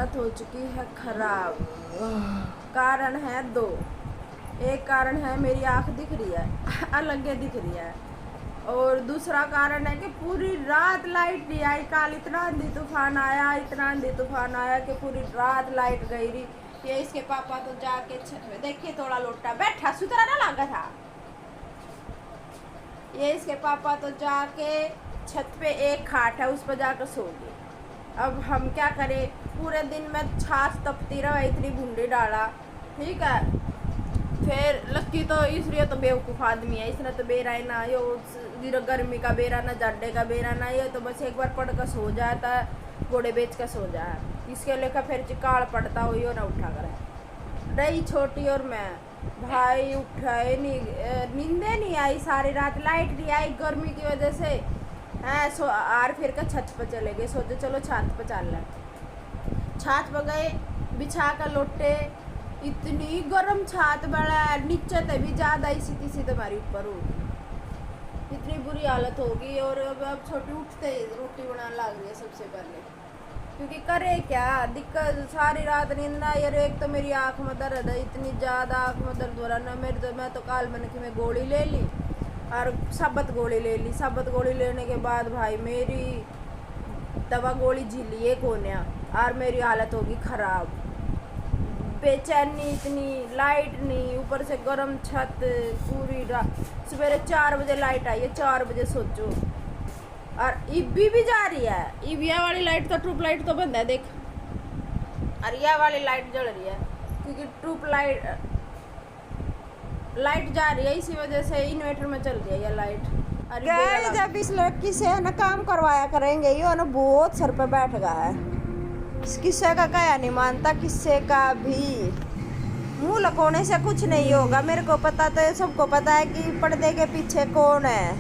हालत हो चुकी है खराब। कारण है दो। एक कारण है मेरी आँख दिख रही है अलग दिख रही है, और दूसरा कारण है कि पूरी रात लाइट नहीं आई। कल इतना आंधी तूफान आया, इतना आंधी तूफान आया कि पूरी रात लाइट गई रही। ये इसके पापा तो जाके देखिए थोड़ा लोटा बैठा सुतरा ना लगा था। ये इसके पापा तो जाके छत पे एक खाट है उस पर जाकर सो गए। अब हम क्या करें, पूरे दिन में छाछ तपती रहा, इतनी भूंडी डाला, ठीक है। फिर लक्की तो इसलिए तो बेवकूफ़ आदमी है, इसने तो बेरा ही ना, यो गर्मी का बेरा ना, जाडे का बेरा ना, ये तो बस एक बार पढ़ कर सो जाता है, घोड़े बेच कर सो जाए। इसके लेकर फिर चिकाड़ पड़ता हो यो ना उठा कर रही छोटी। और मैं भाई उठाए नहीं, नींदे नहीं आई सारी रात, लाइट नहीं आई गर्मी की वजह से। सो आर फिर का छत पर चले गए, सोचे चलो छत पर चल रहे। छत पर गए, बिछा कर लोटे, इतनी गर्म छात बड़ा नीचे से भी ज़्यादा इसी तीसी तुम्हारी ऊपर होगी, इतनी बुरी हालत होगी। और अब छोटी उठते रोटी बनाने लग रही है सबसे पहले, क्योंकि करे क्या, दिक्कत सारी रात नींद आई। और एक तो मेरी आँख में दर्द है, इतनी ज़्यादा आँख में दर्द हो रहा ना मेरे तो, मैं तो काल मैंने कि मैं गोली ले ली और सबत गोली ले ली। सबत गोली लेने के बाद भाई मेरी दवा गोली झीली एक होने और मेरी हालत होगी ख़राब। बेचैनी इतनी, लाइट नहीं, ऊपर से गर्म छत पूरी रात। सवेरे 4 बजे लाइट आई है, 4 बजे सोचो। और ईबी भी जा रही है, ईबिया वाली लाइट तो ट्यूब लाइट तो बंद है देख, और यह वाली लाइट जल रही है क्योंकि ट्यूब लाइट जा रही है, इसी वजह से इन्वर्टर में चल रही है यह लाइट। जब इस लड़की से ना काम करवाया करेंगे, ये ना बहुत सर पे बैठ गया है, किस्से का क्या नहीं मानता, किस्से का भी मुंह लकोने से कुछ नहीं होगा। मेरे को पता तो सबको पता है कि पर्दे के पीछे कौन है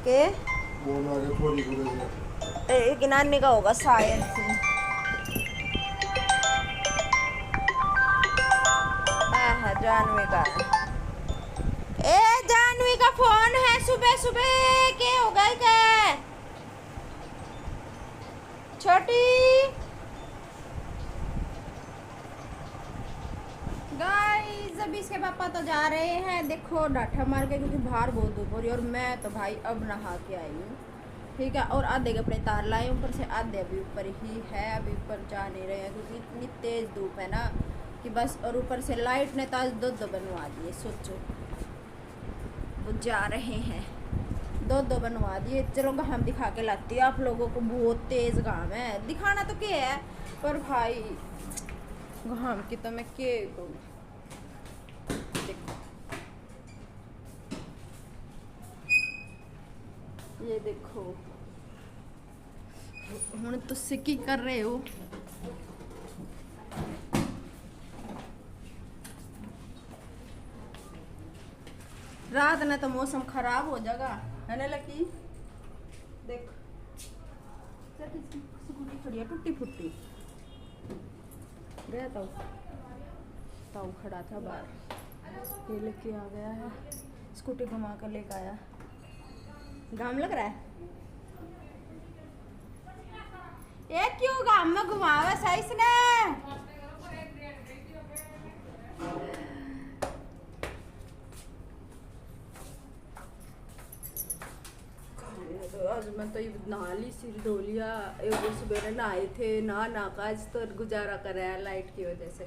के एक नानी का होगा शायद से। जानवी का, जानवी का फोन है, सुबह सुबह के होगा क्या छोटी। गाइस अभी इसके पापा तो जा रहे हैं, देखो डाठा मार के, क्योंकि बाहर बहुत धूप हो रही है। और मैं तो भाई अब नहा के आई हूँ, ठीक है। और आधे कपड़े तार लाए ऊपर से, आधे अभी ऊपर ही है, अभी ऊपर जा नहीं रहे हैं क्योंकि इतनी तेज़ धूप है ना कि बस। और ऊपर से लाइट ने ताज दो बनवा दिए, सोचो वो जा रहे हैं, दो बनवा दिए। चलो घाम दिखा के लाती है आप लोगों को, बहुत तेज़ घाम है, दिखाना तो क्या है पर भाई घाम की तो मैं क्या कहूँ। देखो ये देखो हुण तुसी की कर रहे हो। रात ने तो मौसम खराब हो जाएगा है ना लकी, देख स्कूटी खड़ी है टूटी फुटी, गया ताऊ खड़ा था बाहर, ये लेके आ गया है, स्कूटी घुमा कर लेकर आया। घाम लग रहा है ये क्यों घाम में घुमावा सही इसने। आज मैं तो नहा ली, सिर धो लिया, सुबह नहाए थे, ना का आज तो गुजारा कर रहा है लाइट की वजह से।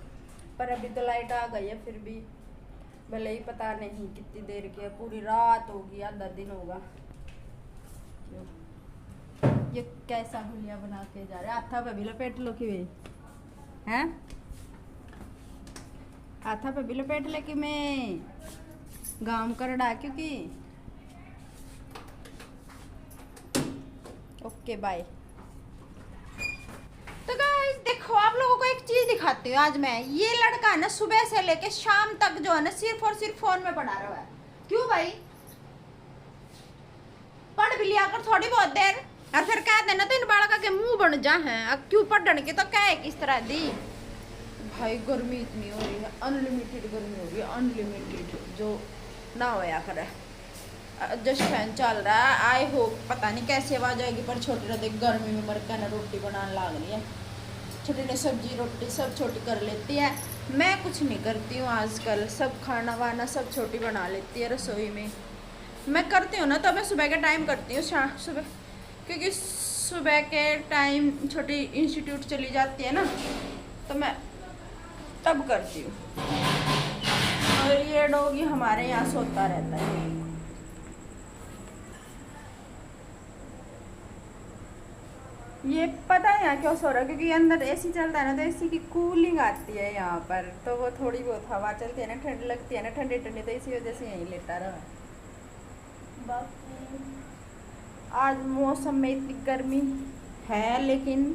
पर अभी तो लाइट आ गई है, फिर भी भले ही पता नहीं कितनी देर की है, पूरी रात होगी, आधा दिन होगा। ये कैसा हुलिया बना के जा रहे हैं, हाथा पे भी लपेट लो कि हैं, हाथा पे भी लपेट ले कि मैं गाँव कर डा, क्योंकि ओके बाय। तो गाइस देखो आप लोगों को एक चीज दिखाती हूँ आज मैं। ये लड़का है ना सुबह से लेके शाम तक जो है ना सिर्फ और सिर्फ फोन में पढ़ा रहा है। क्यों भाई, पढ़ भी लिया कर थोड़ी बहुत देर, और फिर कह देना तो इन बालका के मुंह बन जा हैं। अब क्यों पढ़ने के तो क्या किस तरह दी भाई, गर्मी इतनी हो रही है, अनलिमिटेड गर्मी हो रही है, अनलिमिटेड जो ना होया करे। जस्ट फैन चल रहा है। आई होप पता नहीं कैसे आवाज आएगी, पर छोटी रहते गर्मी में मर के ना रोटी बनाने लग रही है। छोटी ने सब्जी रोटी सब छोटी कर लेती है, मैं कुछ नहीं करती हूँ आजकल, सब खाना वाना सब छोटी बना लेती है रसोई में। मैं करती हूँ ना तो मैं सुबह के टाइम करती हूँ, सुबह, क्योंकि सुबह के टाइम छोटी इंस्टीट्यूट चली जाती है ना, तो मैं तब करती हूँ। और ये डॉगी हमारे यहाँ सोता रहता है। ये पता है यहाँ क्यों सो रहा है, क्योंकि अंदर एसी चलता है ना, तो एसी की कूलिंग आती है यहाँ पर, तो वो थोड़ी बहुत हवा चलती है ना, ठंड लगती है ना, ठंडी ठंडी, तो इसी वजह से यहीं लेटा रहा। बाकी आज मौसम में इतनी गर्मी है, लेकिन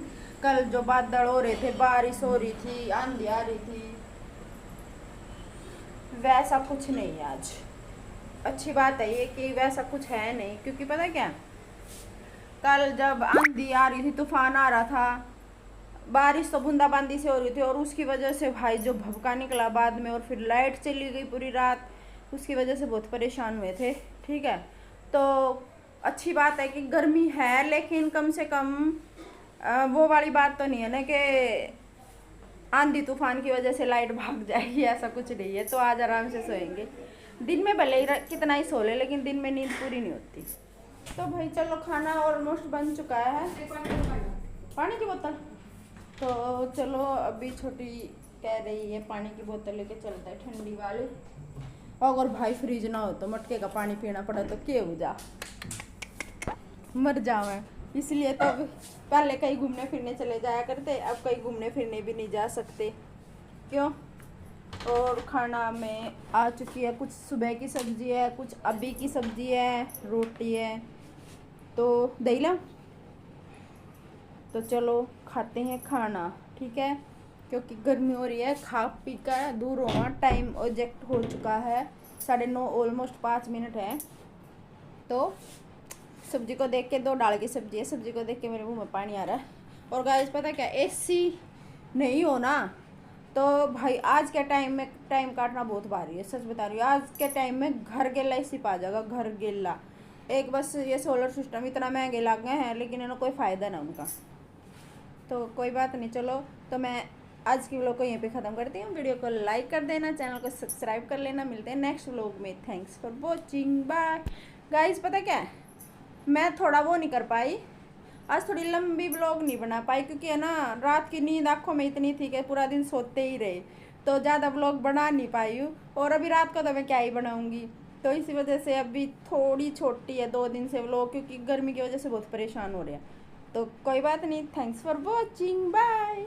कल जो बादल हो रहे थे, बारिश हो रही थी, आंधी आ रही थी, वैसा कुछ नहीं है आज। अच्छी बात है ये कि वैसा कुछ है नहीं, क्योंकि पता क्या, कल जब आंधी आ रही थी, तूफान आ रहा था, बारिश तो बूंदाबांदी से हो रही थी, और उसकी वजह से भाई जो भभका निकला बाद में, और फिर लाइट चली गई पूरी रात, उसकी वजह से बहुत परेशान हुए थे। ठीक है, तो अच्छी बात है कि गर्मी है, लेकिन कम से कम वो वाली बात तो नहीं है ना कि आंधी तूफान की वजह से लाइट भाग जाएगी, ऐसा कुछ नहीं है। तो आज आराम से सोएंगे, दिन में भले ही कितना ही सो ले, लेकिन दिन में नींद पूरी नहीं होती। तो भाई चलो, खाना ऑलमोस्ट बन चुका है, पानी की बोतल, तो चलो अभी छोटी कह रही है पानी की बोतल लेके चलता है ठंडी वाली। अगर भाई फ्रिज ना हो तो मटके का पानी पीना पड़ा तो क्या हो जा, मर जावे। इसलिए तो पहले कहीं घूमने फिरने चले जाया करते, अब कहीं घूमने फिरने भी नहीं जा सकते। क्यों? और खाना में आ चुकी है, कुछ सुबह की सब्जी है, कुछ अभी की सब्जी है, रोटी है, तो दही ला, तो चलो खाते हैं खाना। ठीक है, क्योंकि गर्मी हो रही है, खा पी कर दूर होना, टाइम एग्जैक्ट हो चुका है 9:30, ऑलमोस्ट 5 मिनट है। तो सब्जी को देख के, 2 दाल की सब्जी है, सब्जी को देख के मेरे मुंह में पानी आ रहा है। और गाइस पता क्या, एसी नहीं हो ना, तो भाई आज के टाइम में टाइम काटना बहुत भारी है, सच बता रही हूँ। आज के टाइम में घर गेला एसी पा जाएगा, घर गेला। एक बस ये सोलर सिस्टम इतना महंगे लग गए हैं, लेकिन इन्हें कोई फ़ायदा ना उनका, तो कोई बात नहीं। चलो, तो मैं आज की व्लॉग को यहीं पे ख़त्म करती हूँ। वीडियो को लाइक कर देना, चैनल को सब्सक्राइब कर लेना। मिलते हैं नेक्स्ट व्लॉग में। Thanks for watching, bye guys. पता क्या है, मैं थोड़ा वो नहीं कर पाई आज, थोड़ी लंबी व्लॉग नहीं बना पाई, क्योंकि है ना, रात की नींद आँखों में इतनी थी कि पूरा दिन सोते ही रहे, तो ज़्यादा व्लॉग बना नहीं पाई हूँ। और अभी रात को तो मैं क्या ही बनाऊँगी, तो इसी वजह से अभी थोड़ी छोटी है 2 दिन से व्लॉग, क्योंकि गर्मी की वजह से बहुत परेशान हो रहे हैं। तो कोई बात नहीं, थैंक्स फॉर वॉचिंग, बाय।